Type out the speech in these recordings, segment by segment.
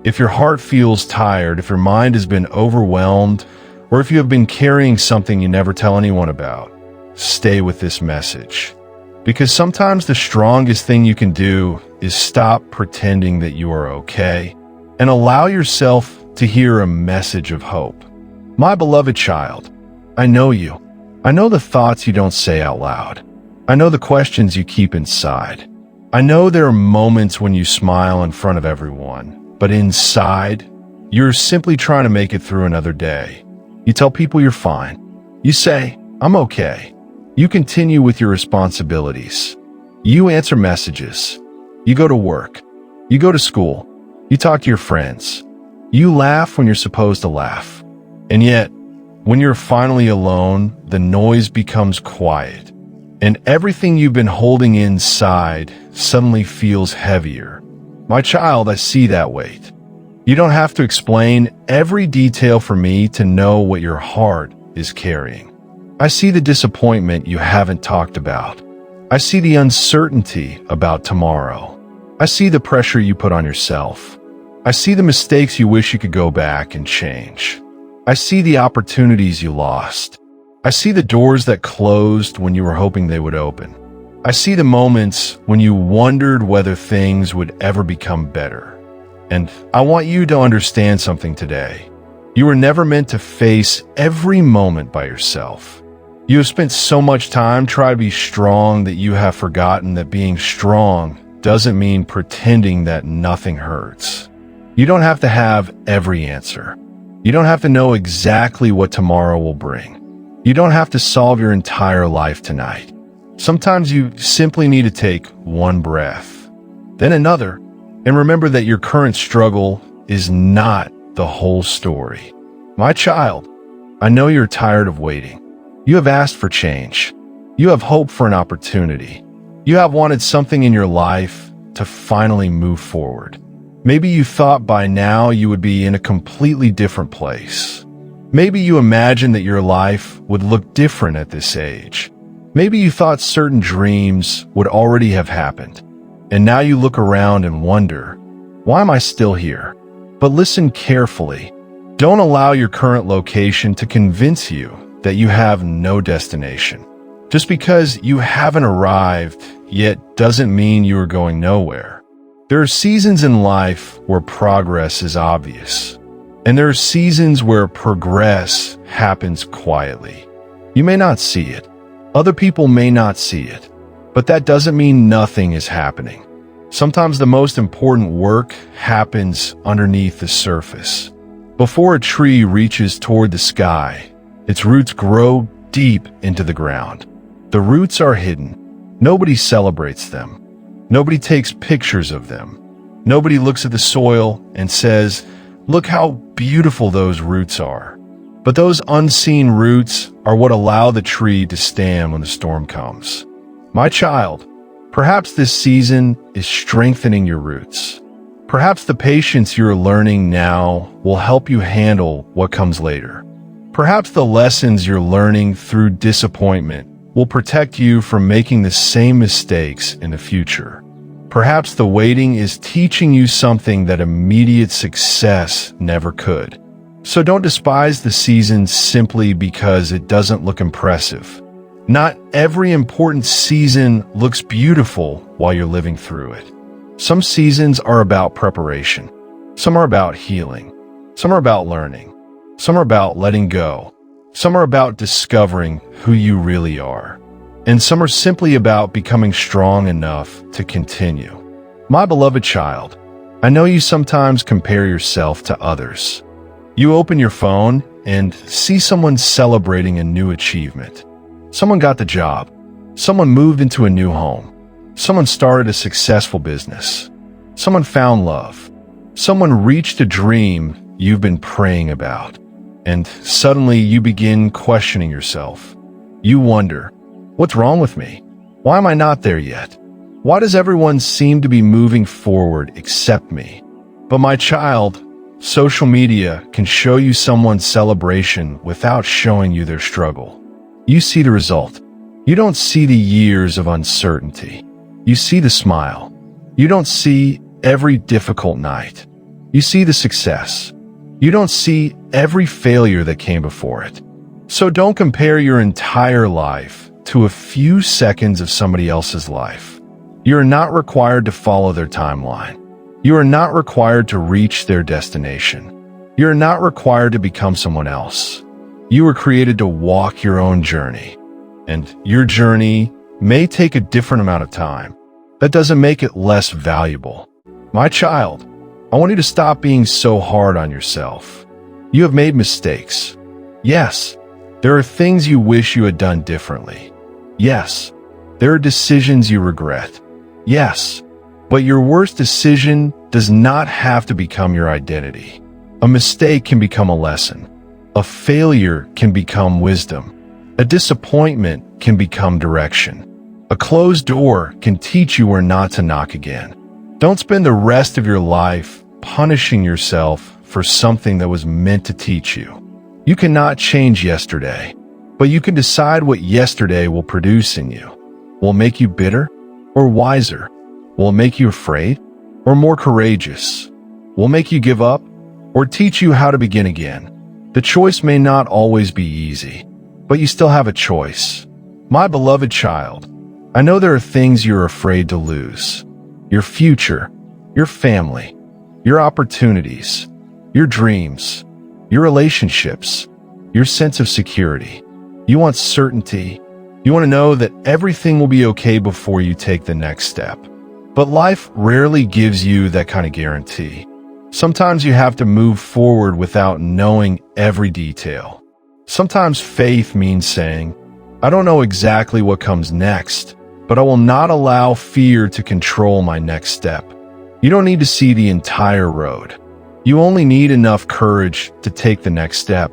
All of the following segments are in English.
If your heart feels tired, if your mind has been overwhelmed, or if you have been carrying something you never tell anyone about, stay with this message. Because sometimes the strongest thing you can do is stop pretending that you are okay and allow yourself to hear a message of hope. My beloved child, I know you. I know the thoughts you don't say out loud. I know the questions you keep inside. I know there are moments when you smile in front of everyone, but inside, you're simply trying to make it through another day. You tell people you're fine. You say, I'm okay. You continue with your responsibilities. You answer messages. You go to work. You go to school. You talk to your friends. You laugh when you're supposed to laugh. And yet, when you're finally alone, the noise becomes quiet, and everything you've been holding inside suddenly feels heavier. My child, I see that weight. You don't have to explain every detail for me to know what your heart is carrying. I see the disappointment you haven't talked about. I see the uncertainty about tomorrow. I see the pressure you put on yourself. I see the mistakes you wish you could go back and change. I see the opportunities you lost. I see the doors that closed when you were hoping they would open. I see the moments when you wondered whether things would ever become better. And I want you to understand something today. You were never meant to face every moment by yourself. You have spent so much time trying to be strong that you have forgotten that being strong doesn't mean pretending that nothing hurts. You don't have to have every answer. You don't have to know exactly what tomorrow will bring. You don't have to solve your entire life tonight. Sometimes you simply need to take one breath, then another, and remember that your current struggle is not the whole story. My child, I know you're tired of waiting. You have asked for change. You have hoped for an opportunity. You have wanted something in your life to finally move forward. Maybe you thought by now you would be in a completely different place. Maybe you imagined that your life would look different at this age. Maybe you thought certain dreams would already have happened. And now you look around and wonder, why am I still here? But listen carefully. Don't allow your current location to convince you that you have no destination. Just because you haven't arrived yet doesn't mean you are going nowhere. There are seasons in life where progress is obvious, and there are seasons where progress happens quietly. You may not see it. Other people may not see it, but that doesn't mean nothing is happening. Sometimes the most important work happens underneath the surface. Before a tree reaches toward the sky, its roots grow deep into the ground. The roots are hidden. Nobody celebrates them. Nobody takes pictures of them. Nobody looks at the soil and says, look how beautiful those roots are. But those unseen roots are what allow the tree to stand when the storm comes. My child, perhaps this season is strengthening your roots. Perhaps the patience you're learning now will help you handle what comes later. Perhaps the lessons you're learning through disappointment will protect you from making the same mistakes in the future. Perhaps the waiting is teaching you something that immediate success never could. So don't despise the season simply because it doesn't look impressive. Not every important season looks beautiful while you're living through it. Some seasons are about preparation. Some are about healing. Some are about learning. Some are about letting go. Some are about discovering who you really are. And some are simply about becoming strong enough to continue. My beloved child, I know you sometimes compare yourself to others. You open your phone and see someone celebrating a new achievement. Someone got the job. Someone moved into a new home. Someone started a successful business. Someone found love. Someone reached a dream you've been praying about. And suddenly you begin questioning yourself. You wonder, what's wrong with me? Why am I not there yet? Why does everyone seem to be moving forward except me? But my child, social media can show you someone's celebration without showing you their struggle. You see the result. You don't see the years of uncertainty. You see the smile. You don't see every difficult night. You see the success. You don't see every failure that came before it. So don't compare your entire life to a few seconds of somebody else's life. You are not required to follow their timeline. You are not required to reach their destination. You are not required to become someone else. You were created to walk your own journey. And your journey may take a different amount of time. That doesn't make it less valuable. My child, I want you to stop being so hard on yourself. You have made mistakes. Yes, there are things you wish you had done differently. Yes, there are decisions you regret. Yes, but your worst decision does not have to become your identity. A mistake can become a lesson. A failure can become wisdom. A disappointment can become direction. A closed door can teach you where not to knock again. Don't spend the rest of your life punishing yourself for something that was meant to teach you. You cannot change yesterday, but you can decide what yesterday will produce in you. Will it make you bitter or wiser? Will it make you afraid or more courageous? Will it make you give up or teach you how to begin again? The choice may not always be easy, but you still have a choice. My beloved child, I know there are things you're afraid to lose. Your future, your family, your opportunities, your dreams, your relationships, your sense of security. You want certainty. You want to know that everything will be okay before you take the next step. But life rarely gives you that kind of guarantee. Sometimes you have to move forward without knowing every detail. Sometimes faith means saying, I don't know exactly what comes next, but I will not allow fear to control my next step. You don't need to see the entire road. You only need enough courage to take the next step.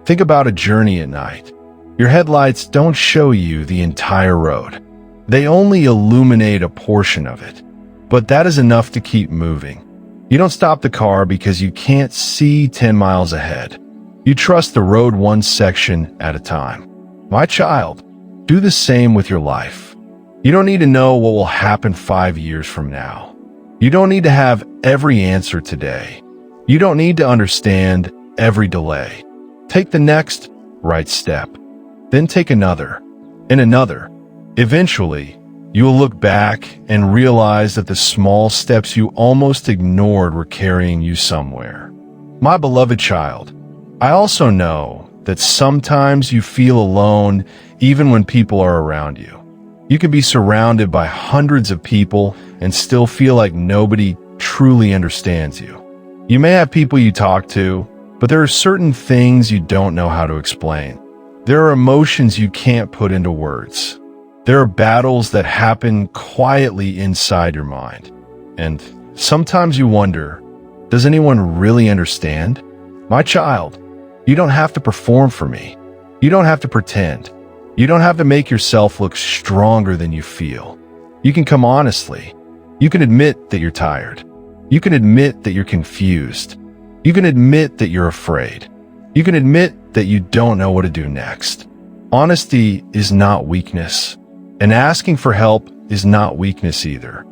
Think about a journey at night. Your headlights don't show you the entire road. They only illuminate a portion of it. But that is enough to keep moving. You don't stop the car because you can't see 10 miles ahead. You trust the road one section at a time. My child, do the same with your life. You don't need to know what will happen 5 years from now. You don't need to have every answer today. You don't need to understand every delay. Take the next right step, then take another, and another. Eventually, you will look back and realize that the small steps you almost ignored were carrying you somewhere. My beloved child, I also know that sometimes you feel alone even when people are around you. You can be surrounded by hundreds of people and still feel like nobody truly understands you. You may have people you talk to, but there are certain things you don't know how to explain. There are emotions you can't put into words. There are battles that happen quietly inside your mind. And sometimes you wonder, does anyone really understand? My child, you don't have to perform for me. You don't have to pretend. You don't have to make yourself look stronger than you feel. You can come honestly. You can admit that you're tired. You can admit that you're confused. You can admit that you're afraid. You can admit that you don't know what to do next. Honesty is not weakness, and asking for help is not weakness either.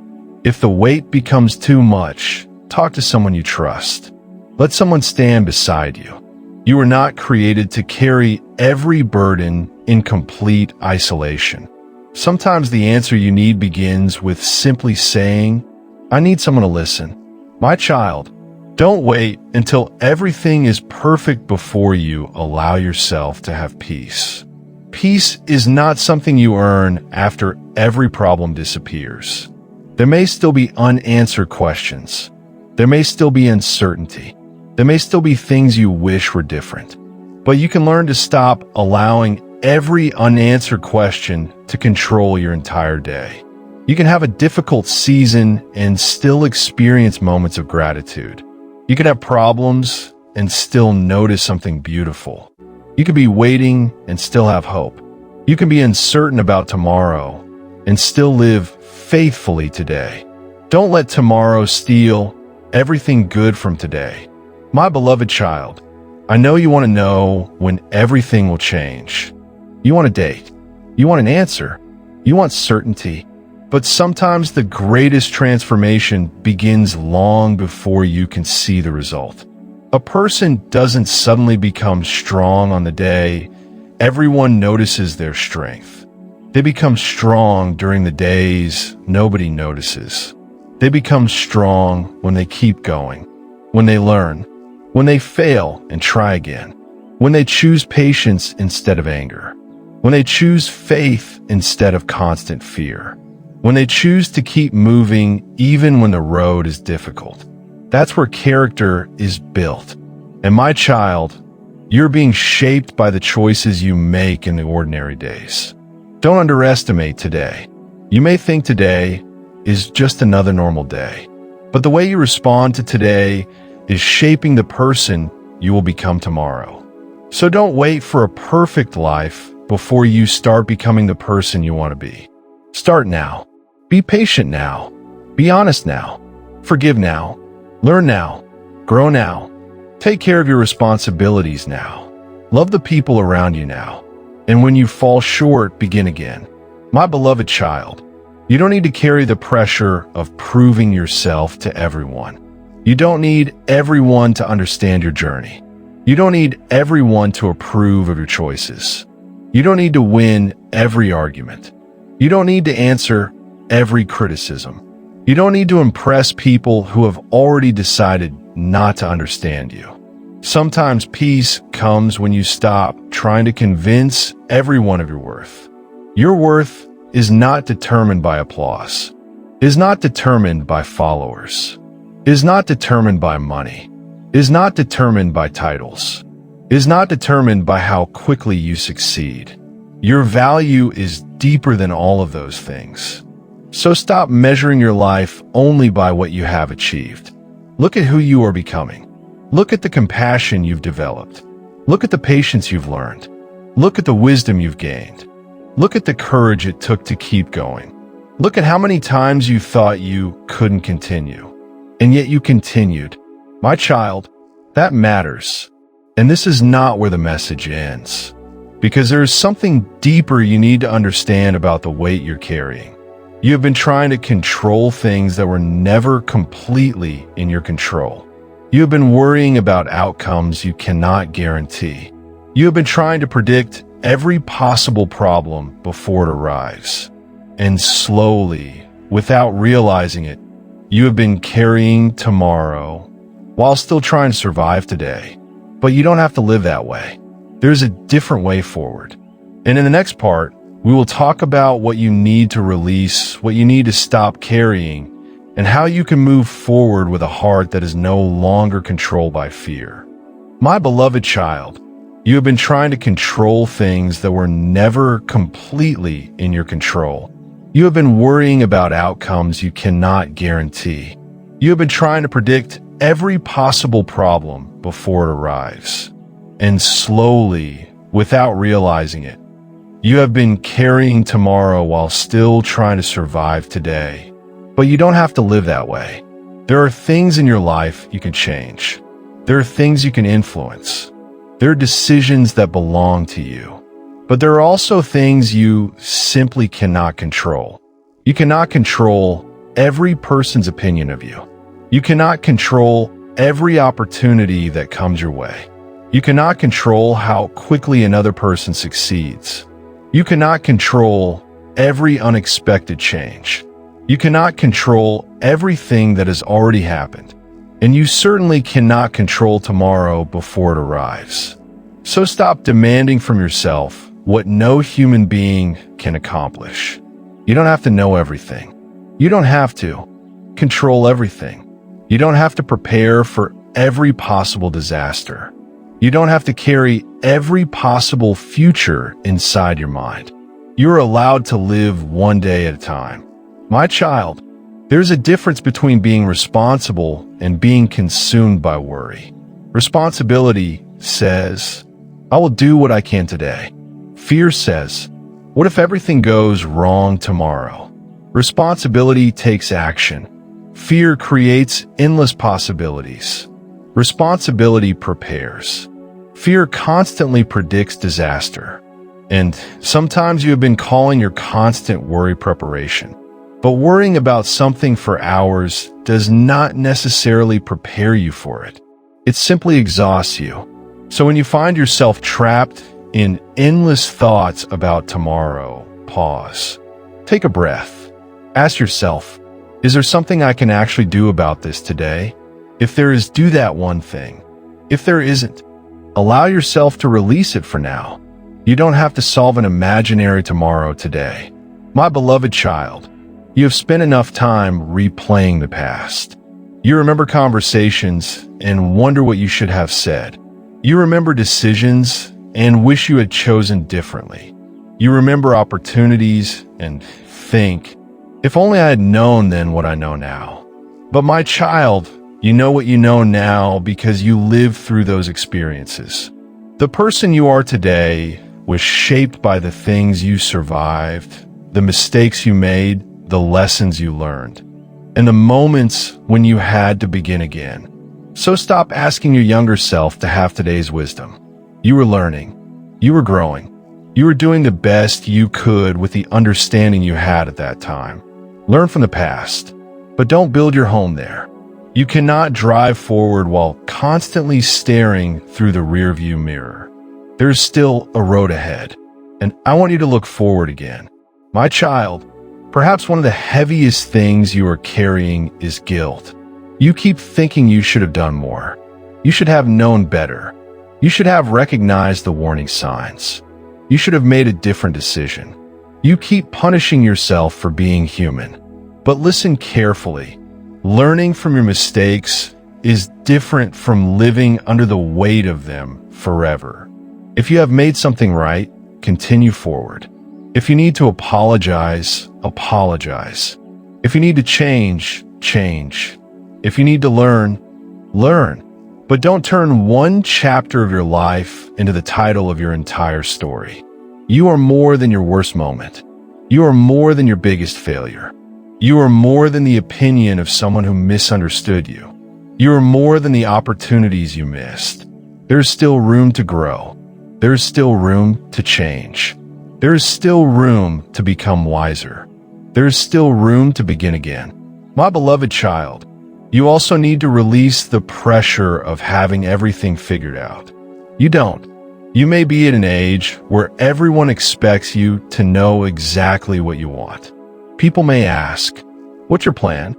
If the weight becomes too much, talk to someone you trust. Let someone stand beside you. You were not created to carry every burden in complete isolation. Sometimes the answer you need begins with simply saying, I need someone to listen. My child, don't wait until everything is perfect before you allow yourself to have peace. Peace is not something you earn after every problem disappears. There may still be unanswered questions. There may still be uncertainty. There may still be things you wish were different. But you can learn to stop allowing every unanswered question to control your entire day. You can have a difficult season and still experience moments of gratitude. You can have problems and still notice something beautiful. You can be waiting and still have hope. You can be uncertain about tomorrow and still live faithfully today. Don't let tomorrow steal everything good from today. My beloved child, I know you want to know when everything will change. You want a date. You want an answer. You want certainty. But sometimes the greatest transformation begins long before you can see the result. A person doesn't suddenly become strong on the day everyone notices their strength. They become strong during the days nobody notices. They become strong when they keep going, when they learn, when they fail and try again, when they choose patience instead of anger, when they choose faith instead of constant fear, when they choose to keep moving even when the road is difficult. That's where character is built. And my child, you're being shaped by the choices you make in the ordinary days. Don't underestimate today. You may think today is just another normal day, but the way you respond to today is shaping the person you will become tomorrow. So don't wait for a perfect life before you start becoming the person you want to be. Start now. Be patient now. Be honest now. Forgive now. Learn now. Grow now. Take care of your responsibilities now. Love the people around you now. And when you fall short, begin again. My beloved child, you don't need to carry the pressure of proving yourself to everyone. You don't need everyone to understand your journey. You don't need everyone to approve of your choices. You don't need to win every argument. You don't need to answer every criticism. You don't need to impress people who have already decided not to understand you. Sometimes peace comes when you stop trying to convince everyone of your worth. Your worth is not determined by applause, is not determined by followers, is not determined by money, is not determined by titles, is not determined by how quickly you succeed. Your value is deeper than all of those things. So stop measuring your life only by what you have achieved. Look at who you are becoming. Look at the compassion you've developed. Look at the patience you've learned. Look at the wisdom you've gained. Look at the courage it took to keep going. Look at how many times you thought you couldn't continue, and yet you continued. My child, that matters. And this is not where the message ends, because there is something deeper you need to understand about the weight you're carrying. You have been trying to control things that were never completely in your control. You have been worrying about outcomes you cannot guarantee. You have been trying to predict every possible problem before it arrives. And slowly, without realizing it, you have been carrying tomorrow while still trying to survive today. But you don't have to live that way. There's a different way forward. And in the next part, we will talk about what you need to release, what you need to stop carrying, and how you can move forward with a heart that is no longer controlled by fear. My beloved child, you have been trying to control things that were never completely in your control. You have been worrying about outcomes you cannot guarantee. You have been trying to predict every possible problem before it arrives. And slowly, without realizing it, you have been carrying tomorrow while still trying to survive today. But you don't have to live that way. There are things in your life you can change. There are things you can influence. There are decisions that belong to you. But there are also things you simply cannot control. You cannot control every person's opinion of you. You cannot control every opportunity that comes your way. You cannot control how quickly another person succeeds. You cannot control every unexpected change. You cannot control everything that has already happened. And you certainly cannot control tomorrow before it arrives. So stop demanding from yourself what no human being can accomplish. You don't have to know everything. You don't have to control everything. You don't have to prepare for every possible disaster. You don't have to carry every possible future inside your mind. You're allowed to live one day at a time. My child, there's a difference between being responsible and being consumed by worry. Responsibility says, I will do what I can today. Fear says, what if everything goes wrong tomorrow? Responsibility takes action. Fear creates endless possibilities. Responsibility prepares. Fear constantly predicts disaster. And sometimes you have been calling your constant worry preparation. But worrying about something for hours does not necessarily prepare you for it. It simply exhausts you. So when you find yourself trapped in endless thoughts about tomorrow, pause. Take a breath. Ask yourself, is there something I can actually do about this today? If there is, do that one thing. If there isn't, allow yourself to release it for now. You don't have to solve an imaginary tomorrow today. My beloved child, you have spent enough time replaying the past. You remember conversations and wonder what you should have said. You remember decisions and wish you had chosen differently. You remember opportunities and think, if only I had known then what I know now. But my child, you know what you know now because you lived through those experiences. The person you are today was shaped by the things you survived, the mistakes you made, the lessons you learned, and the moments when you had to begin again. So stop asking your younger self to have today's wisdom. You were learning. You were growing. You were doing the best you could with the understanding you had at that time. Learn from the past, but don't build your home there. You cannot drive forward while constantly staring through the rearview mirror. There's still a road ahead, and I want you to look forward again. My child, perhaps one of the heaviest things you are carrying is guilt. You keep thinking you should have done more. You should have known better. You should have recognized the warning signs. You should have made a different decision. You keep punishing yourself for being human. But listen carefully. Learning from your mistakes is different from living under the weight of them forever. If you have made something right, continue forward. If you need to apologize, apologize. If you need to change, change. If you need to learn, learn. But don't turn one chapter of your life into the title of your entire story. You are more than your worst moment. You are more than your biggest failure. You are more than the opinion of someone who misunderstood you. You are more than the opportunities you missed. There is still room to grow. There is still room to change. There is still room to become wiser. There is still room to begin again. My beloved child, you also need to release the pressure of having everything figured out. You don't. You may be at an age where everyone expects you to know exactly what you want. People may ask, what's your plan?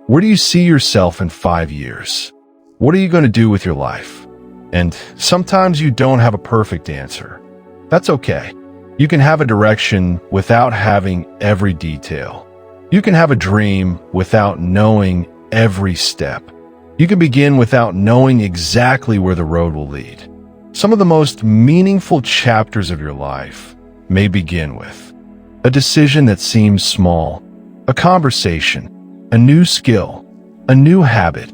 Where do you see yourself in 5 years? What are you going to do with your life? And sometimes you don't have a perfect answer. That's okay. You can have a direction without having every detail. You can have a dream without knowing every step. You can begin without knowing exactly where the road will lead. Some of the most meaningful chapters of your life may begin with a decision that seems small, a conversation, a new skill, a new habit,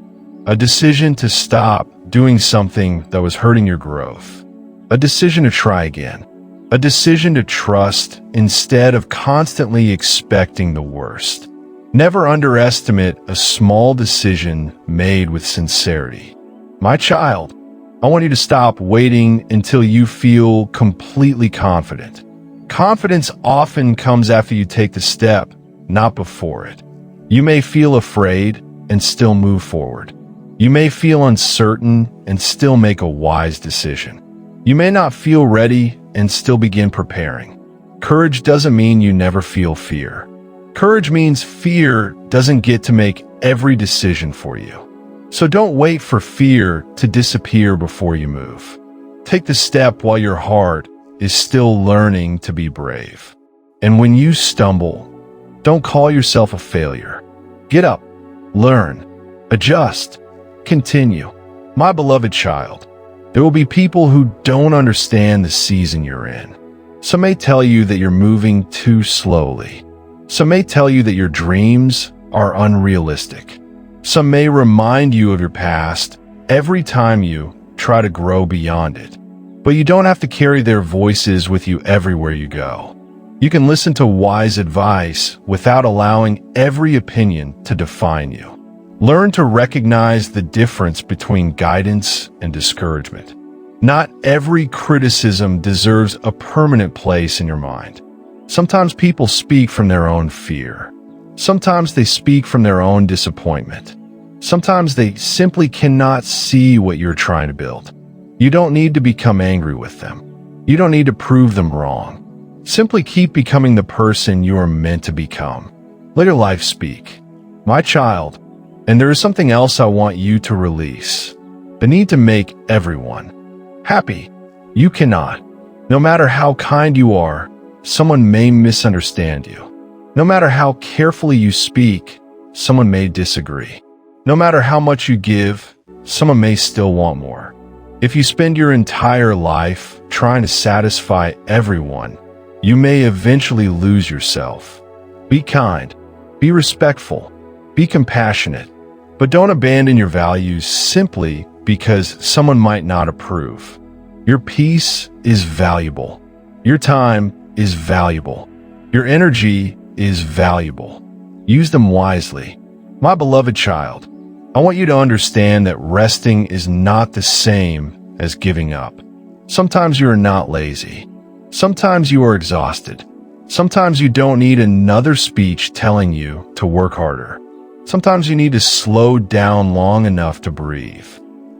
a decision to stop doing something that was hurting your growth, a decision to try again, a decision to trust instead of constantly expecting the worst. Never underestimate a small decision made with sincerity. My child, I want you to stop waiting until you feel completely confident. Confidence often comes after you take the step, not before it. You may feel afraid and still move forward. You may feel uncertain and still make a wise decision. You may not feel ready and still begin preparing. Courage doesn't mean you never feel fear. Courage means fear doesn't get to make every decision for you. So don't wait for fear to disappear before you move. Take the step while your heart is still learning to be brave. And when you stumble, don't call yourself a failure. Get up, learn, adjust, continue. My beloved child, there will be people who don't understand the season you're in. Some may tell you that you're moving too slowly. Some may tell you that your dreams are unrealistic. Some may remind you of your past every time you try to grow beyond it. But you don't have to carry their voices with you everywhere you go. You can listen to wise advice without allowing every opinion to define you. Learn to recognize the difference between guidance and discouragement. Not every criticism deserves a permanent place in your mind. Sometimes people speak from their own fear. Sometimes they speak from their own disappointment. Sometimes they simply cannot see what you're trying to build. You don't need to become angry with them. You don't need to prove them wrong. Simply keep becoming the person you are meant to become. Let your life speak. My child, and there is something else I want you to release. The need to make everyone happy. You cannot. No matter how kind you are, someone may misunderstand you. No matter how carefully you speak, someone may disagree. No matter how much you give, someone may still want more. If you spend your entire life trying to satisfy everyone, you may eventually lose yourself. Be kind, be respectful, be compassionate, but don't abandon your values simply because someone might not approve. Your peace is valuable. Your time is valuable. Your energy is valuable. Use them wisely. My beloved child, I want you to understand that resting is not the same as giving up. Sometimes you are not lazy. Sometimes you are exhausted. Sometimes you don't need another speech telling you to work harder. Sometimes you need to slow down long enough to breathe.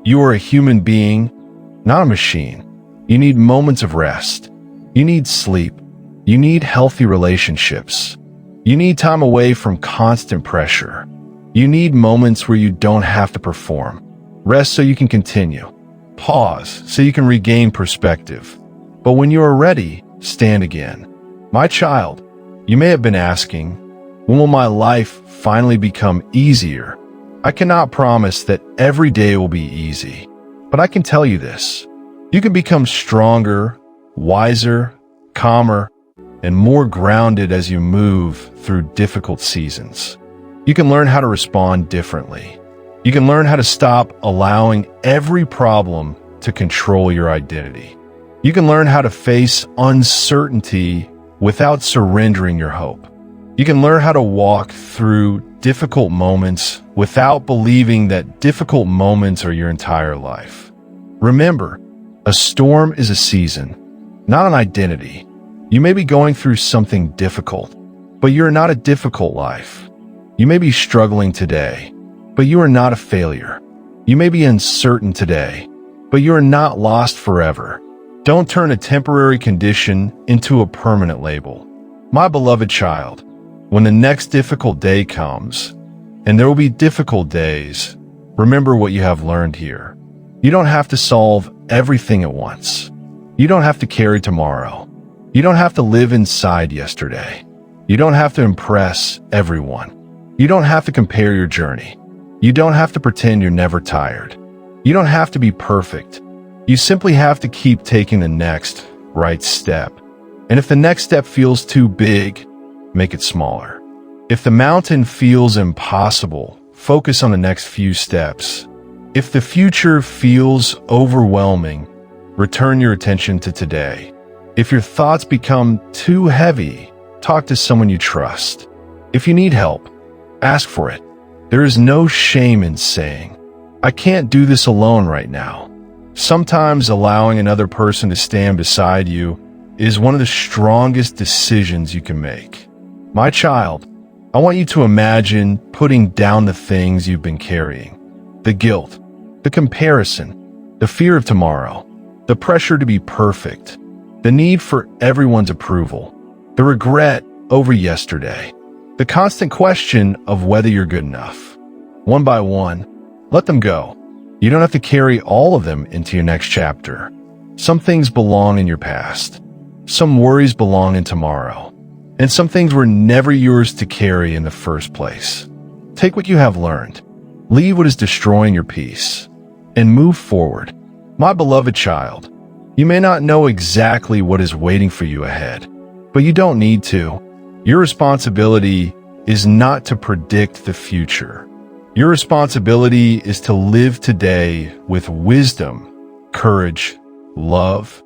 You are a human being, not a machine. You need moments of rest. You need sleep. You need healthy relationships. You need time away from constant pressure. You need moments where you don't have to perform. Rest so you can continue. Pause so you can regain perspective. But when you are ready, stand again. My child, you may have been asking, when will my life finally become easier? I cannot promise that every day will be easy, but I can tell you this. You can become stronger, wiser, calmer, and more grounded as you move through difficult seasons. You can learn how to respond differently. You can learn how to stop allowing every problem to control your identity. You can learn how to face uncertainty without surrendering your hope. You can learn how to walk through difficult moments without believing that difficult moments are your entire life. Remember, a storm is a season, not an identity. You may be going through something difficult, but you're not a difficult life. You may be struggling today, but you are not a failure. You may be uncertain today, but you are not lost forever. Don't turn a temporary condition into a permanent label. My beloved child, when the next difficult day comes, and there will be difficult days, remember what you have learned here. You don't have to solve everything at once. You don't have to carry tomorrow. You don't have to live inside yesterday. You don't have to impress everyone. You don't have to compare your journey. You don't have to pretend you're never tired. You don't have to be perfect. You simply have to keep taking the next right step. And if the next step feels too big, make it smaller. If the mountain feels impossible, focus on the next few steps. If the future feels overwhelming, return your attention to today. If your thoughts become too heavy, talk to someone you trust. If you need help, ask for it. There is no shame in saying, I can't do this alone right now. Sometimes allowing another person to stand beside you is one of the strongest decisions you can make. My child, I want you to imagine putting down the things you've been carrying. The guilt, the comparison, the fear of tomorrow, the pressure to be perfect, the need for everyone's approval, the regret over yesterday, the constant question of whether you're good enough. One by one, let them go. You don't have to carry all of them into your next chapter. Some things belong in your past. Some worries belong in tomorrow. And some things were never yours to carry in the first place. Take what you have learned. Leave what is destroying your peace. And move forward. My beloved child, you may not know exactly what is waiting for you ahead, but you don't need to. Your responsibility is not to predict the future. Your responsibility is to live today with wisdom, courage, love,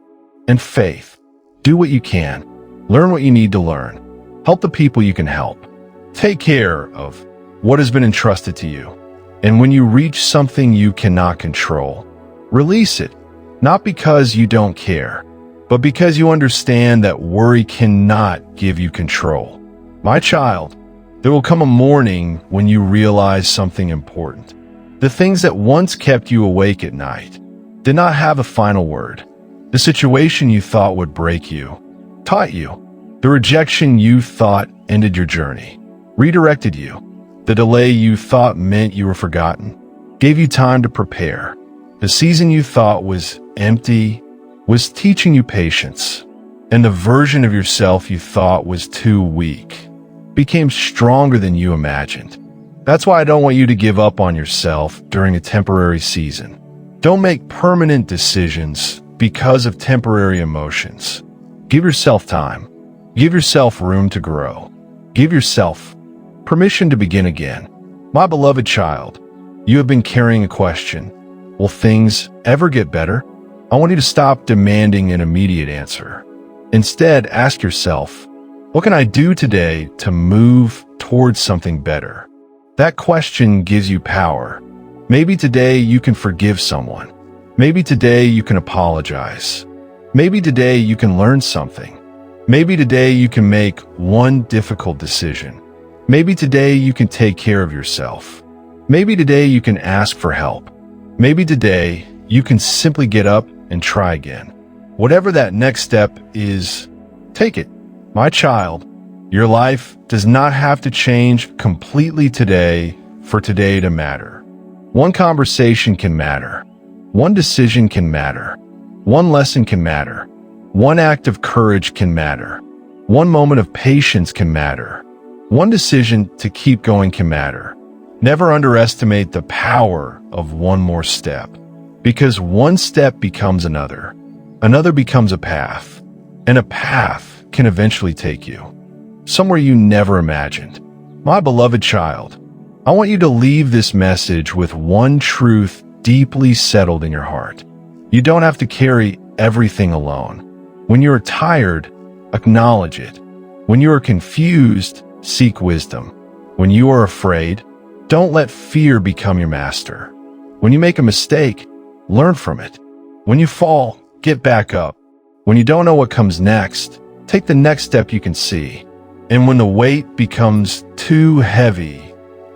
and faith. Do what you can. Learn what you need to learn. Help the people you can help. Take care of what has been entrusted to you. And when you reach something you cannot control, release it, not because you don't care, but because you understand that worry cannot give you control. My child, There will come a morning when you realize something important. The things that once kept you awake at night did not have a final word. The situation you thought would break you taught you. The rejection you thought ended your journey redirected you. The delay you thought meant you were forgotten gave you time to prepare. The season you thought was empty was teaching you patience. And the version of yourself you thought was too weak became stronger than you imagined. That's why I don't want you to give up on yourself during a temporary season. Don't make permanent decisions because of temporary emotions. Give yourself time. Give yourself room to grow. Give yourself permission to begin again. My beloved child, you have been carrying a question. Will things ever get better? I want you to stop demanding an immediate answer. Instead, ask yourself, what can I do today to move towards something better? That question gives you power. Maybe today you can forgive someone. Maybe today you can apologize. Maybe today you can learn something. Maybe today you can make one difficult decision. Maybe today you can take care of yourself. Maybe today you can ask for help. Maybe today you can simply get up and try again. Whatever that next step is, take it. My child, your life does not have to change completely today for today to matter. One conversation can matter. One decision can matter. One lesson can matter. One act of courage can matter. One moment of patience can matter. One decision to keep going can matter. Never underestimate the power of one more step, because one step becomes another. Another becomes a path, and a path can eventually take you somewhere you never imagined. My beloved child, I want you to leave this message with one truth deeply settled in your heart. You don't have to carry everything alone. When you are tired, acknowledge it. When you are confused, seek wisdom. When you are afraid, don't let fear become your master. When you make a mistake, learn from it. When you fall, get back up. When you don't know what comes next, take the next step you can see. And when the weight becomes too heavy,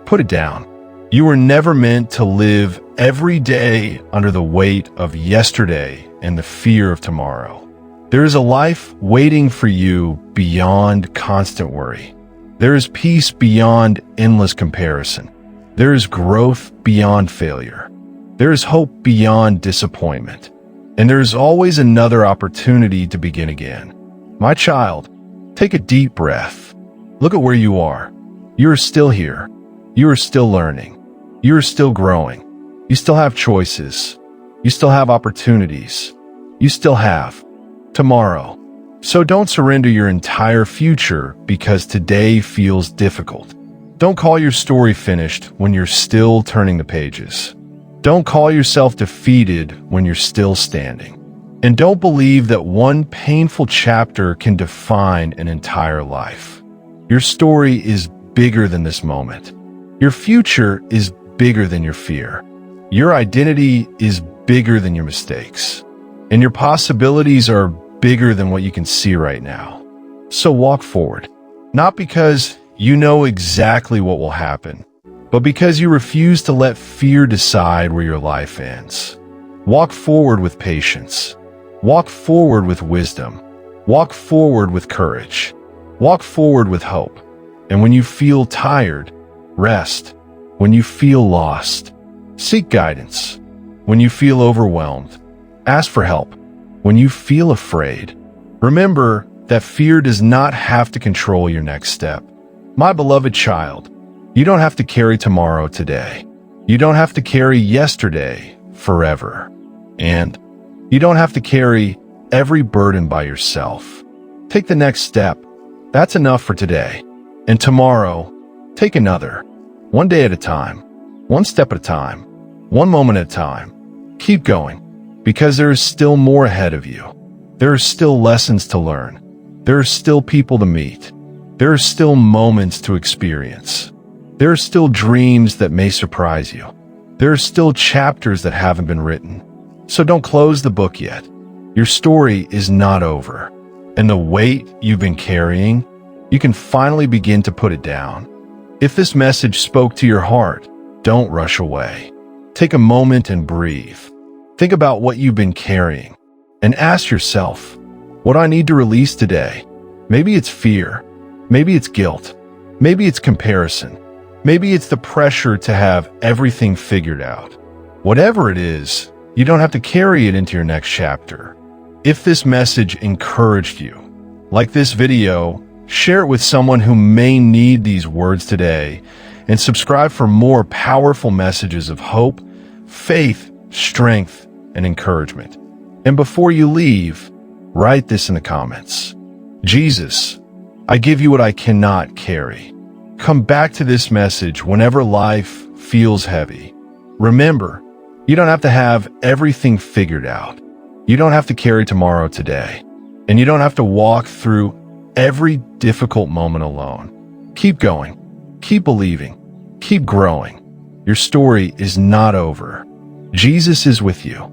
put it down. You were never meant to live every day under the weight of yesterday and the fear of tomorrow. There is a life waiting for you beyond constant worry. There is peace beyond endless comparison. There is growth beyond failure. There is hope beyond disappointment. And there is always another opportunity to begin again. My child, take a deep breath. Look at where you are. You are still here. You are still learning. You are still growing. You still have choices. You still have opportunities. You still have tomorrow. So don't surrender your entire future because today feels difficult. Don't call your story finished when you're still turning the pages. Don't call yourself defeated when you're still standing. And don't believe that one painful chapter can define an entire life. Your story is bigger than this moment. Your future is bigger than your fear. Your identity is bigger than your mistakes. And your possibilities are bigger than what you can see right now. So walk forward, not because you know exactly what will happen, but because you refuse to let fear decide where your life ends. Walk forward with patience. Walk forward with wisdom. Walk forward with courage. Walk forward with hope. And when you feel tired, rest. When you feel lost, seek guidance. When you feel overwhelmed, ask for help. When you feel afraid, remember that fear does not have to control your next step. My beloved child, you don't have to carry tomorrow today. You don't have to carry yesterday forever. And you don't have to carry every burden by yourself. Take the next step. That's enough for today. And tomorrow, take another. One day at a time. One step at a time. One moment at a time. Keep going, because there is still more ahead of you. There are still lessons to learn. There are still people to meet. There are still moments to experience. There are still dreams that may surprise you. There are still chapters that haven't been written. So don't close the book yet. Your story is not over. And the weight you've been carrying, you can finally begin to put it down. If this message spoke to your heart, don't rush away. Take a moment and breathe. Think about what you've been carrying and ask yourself, what do I need to release today? Maybe it's fear. Maybe it's guilt. Maybe it's comparison. Maybe it's the pressure to have everything figured out. Whatever it is, you don't have to carry it into your next chapter. If this message encouraged you, like this video, share it with someone who may need these words today, and subscribe for more powerful messages of hope, faith, strength, and encouragement. And before you leave, write this in the comments. Jesus, I give you what I cannot carry. Come back to this message whenever life feels heavy. Remember, you don't have to have everything figured out. You don't have to carry tomorrow today. And you don't have to walk through every difficult moment alone. Keep going. Keep believing. Keep growing. Your story is not over. Jesus is with you.